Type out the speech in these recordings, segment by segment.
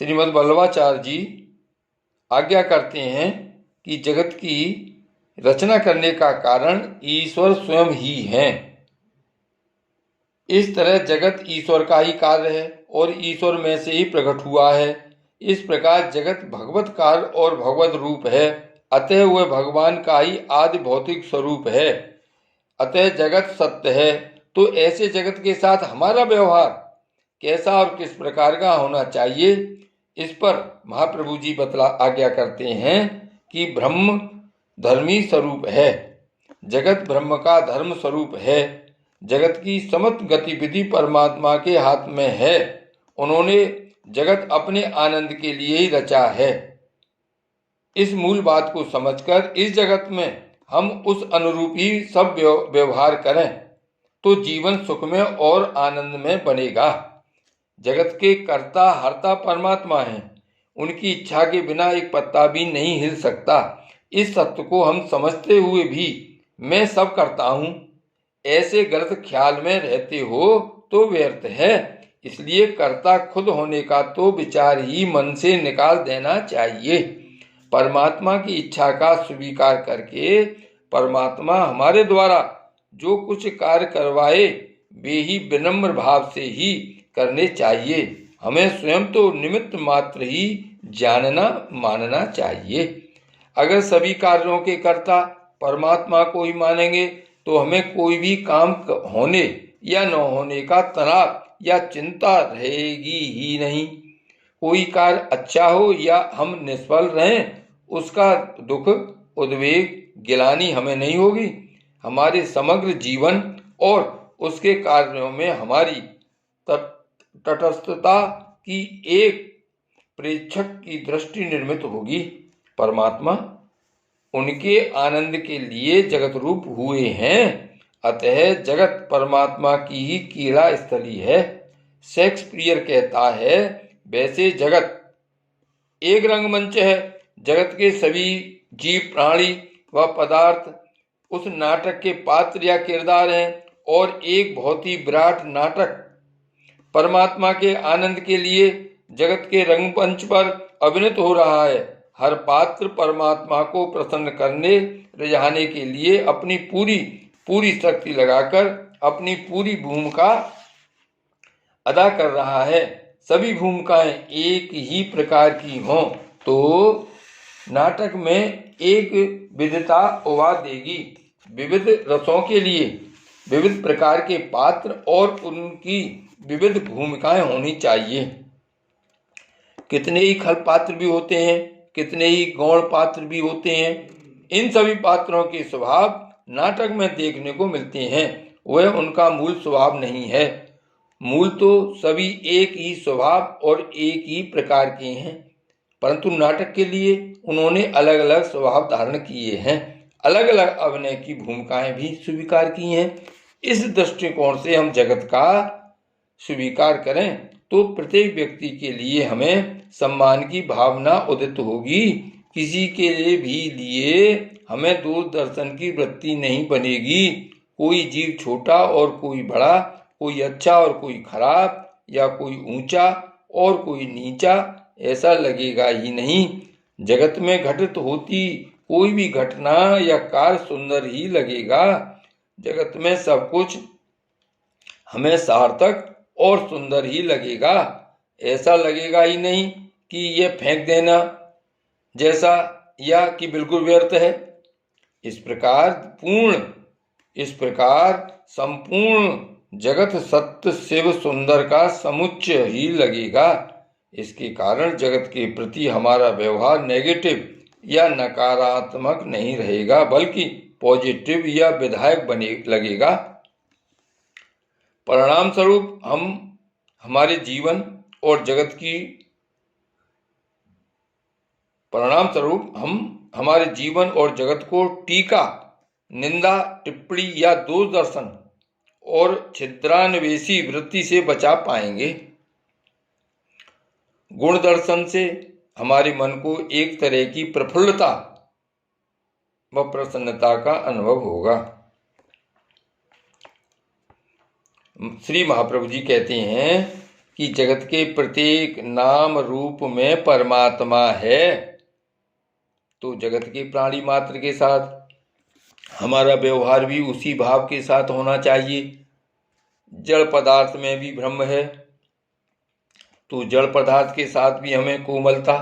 श्रीमद् वल्लभाचार्य जी आज्ञा करते हैं कि जगत की रचना करने का कारण ईश्वर स्वयं ही है। इस तरह जगत ईश्वर का ही कार्य है और ईश्वर में से ही प्रकट हुआ है। इस प्रकार जगत भगवत कार्य और भगवत रूप है, अतः वह भगवान का ही आदि भौतिक स्वरूप है, अतः जगत सत्य है। तो ऐसे जगत के साथ हमारा व्यवहार कैसा और किस प्रकार का होना चाहिए, इस पर महाप्रभु जी आज्ञा करते हैं कि ब्रह्म धर्मी स्वरूप है, जगत ब्रह्म का धर्म स्वरूप है, जगत की समस्त गतिविधि परमात्मा के हाथ में है, उन्होंने जगत अपने आनंद के लिए ही रचा है। इस मूल बात को समझकर इस जगत में हम उस अनुरूप ही सब व्यवहार करें तो जीवन सुखमय और आनंद में बनेगा। जगत के कर्ता हर्ता परमात्मा हैं, उनकी इच्छा के बिना एक पत्ता भी नहीं हिल सकता। इस सत्य को हम समझते हुए भी मैं सब करता हूँ ऐसे गलत ख्याल में रहते हो तो व्यर्थ है। इसलिए कर्ता खुद होने का तो विचार ही मन से निकाल देना चाहिए। परमात्मा की इच्छा का स्वीकार करके परमात्मा हमारे द्वारा जो कुछ कार्य करवाए वे ही विनम्र भाव से ही करने चाहिए। हमें स्वयं तो निमित्त मात्र ही जानना मानना चाहिए। अगर सभी कार्यों के कर्ता परमात्मा को ही मानेंगे तो हमें कोई भी काम होने या न होने का तनाव या चिंता रहेगी ही नहीं। कोई कार्य अच्छा हो या हम निष्फल रहें, उसका दुख उद्वेग गिलानी हमें नहीं होगी। हमारे समग्र जीवन और उसके कार्यों में हमारी तटस्थता की एक प्रेक्षक की दृष्टि निर्मित होगी। परमात्मा उनके आनंद के लिए जगत रूप हुए हैं, अतः जगत परमात्मा की ही क्रीड़ा स्थली है। शेक्सपियर कहता है, वैसे जगत एक रंगमंच है, जगत के सभी जीव प्राणी व पदार्थ उस नाटक के पात्र या किरदार हैं और एक बहुत ही विराट नाटक परमात्मा के आनंद के लिए जगत के रंगमंच पर अभिनीत हो रहा है। हर पात्र परमात्मा को प्रसन्न करने रिझाने के लिए अपनी पूरी शक्ति लगाकर अपनी पूरी भूमिका अदा कर रहा है। सभी भूमिकाएं एक ही प्रकार की हों तो नाटक में एक विविधता उभा देगी। विविध रसों के लिए विविध प्रकार के पात्र और उनकी विविध भूमिकाएं होनी चाहिए। कितने ही खल पात्र भी होते हैं, कितने ही गौण पात्र भी होते हैं। इन सभी पात्रों के स्वभाव नाटक में देखने को मिलते हैं, वह उनका मूल स्वभाव नहीं है। मूल तो सभी एक ही स्वभाव और एक ही प्रकार के हैं, परंतु नाटक के लिए उन्होंने अलग अलग स्वभाव धारण किए हैं, अलग अलग अभिनय की भूमिकाएं भी स्वीकार की हैं। इस दृष्टिकोण से हम जगत का स्वीकार करें तो प्रत्येक व्यक्ति के लिए हमें सम्मान की भावना उदित होगी। किसी के लिए हमें दूरदर्शन की वृत्ति नहीं बनेगी। कोई जीव छोटा और कोई बड़ा, कोई अच्छा और कोई खराब, या कोई ऊंचा और कोई नीचा, ऐसा लगेगा ही नहीं। जगत में घटित होती कोई भी घटना या कार्य सुंदर ही लगेगा। जगत में सब कुछ हमें सार्थक और सुंदर ही लगेगा। ऐसा लगेगा ही नहीं कि यह फेंक देना जैसा या कि बिल्कुल व्यर्थ है। इस प्रकार संपूर्ण जगत सत्य शिव सुंदर का समुच्चय ही लगेगा। इसके कारण जगत के प्रति हमारा व्यवहार नेगेटिव या नकारात्मक नहीं रहेगा, बल्कि पॉजिटिव या विधायक बने लगेगा। परिणाम स्वरूप हम हमारे जीवन और जगत को टीका, निंदा, टिप्पणी या दोष दर्शन और छिद्रान्वेषी वृत्ति से बचा पाएंगे। गुण दर्शन से हमारे मन को एक तरह की प्रफुल्लता व प्रसन्नता का अनुभव होगा। श्री महाप्रभु जी कहते हैं कि जगत के प्रत्येक नाम रूप में परमात्मा है, तो जगत के प्राणी मात्र के साथ हमारा व्यवहार भी उसी भाव के साथ होना चाहिए। जड़ पदार्थ में भी ब्रह्म है, तो जड़ पदार्थ के साथ भी हमें कोमलता,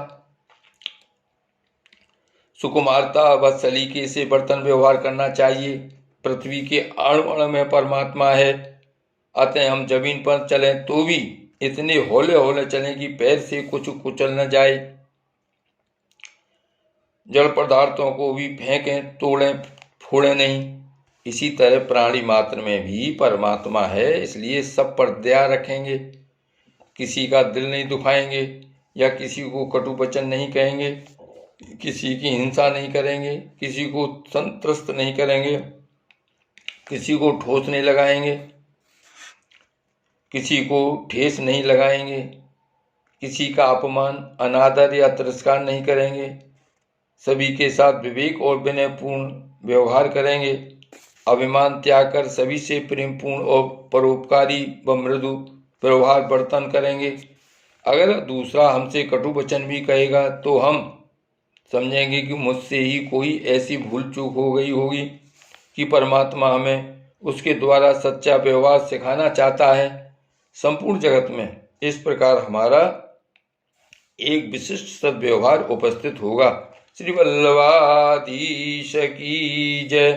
सुकुमारता व सलीके से बर्तन व्यवहार करना चाहिए। पृथ्वी के अणु अणु में परमात्मा है, अतः हम जमीन पर चलें तो भी इतने हौले हौले चलें कि पैर से कुछ कुचल न जाए। जड़ पदार्थों को भी फेंकें, तोड़ें, फोड़ें नहीं। इसी तरह प्राणी मात्र में भी परमात्मा है, इसलिए सब पर दया रखेंगे, किसी का दिल नहीं दुखाएंगे या किसी को कटु वचन नहीं कहेंगे, किसी की हिंसा नहीं करेंगे, किसी को संत्रस्त नहीं करेंगे, किसी को ठोस नहीं लगाएंगे, किसी को ठेस नहीं लगाएंगे, किसी का अपमान, अनादर या तिरस्कार नहीं करेंगे, सभी के साथ विवेक और विनयपूर्ण व्यवहार करेंगे, अभिमान त्याग कर सभी से प्रेमपूर्ण और परोपकारी व मृदु व्यवहार बर्तन करेंगे। अगर दूसरा हमसे कटु वचन भी कहेगा तो हम समझेंगे कि मुझसे ही कोई ऐसी भूल चूक हो गई होगी कि परमात्मा हमें उसके द्वारा सच्चा व्यवहार सिखाना चाहता है। संपूर्ण जगत में इस प्रकार हमारा एक विशिष्ट सद्व्यवहार उपस्थित होगा। श्री वल्लभाधीश की जय।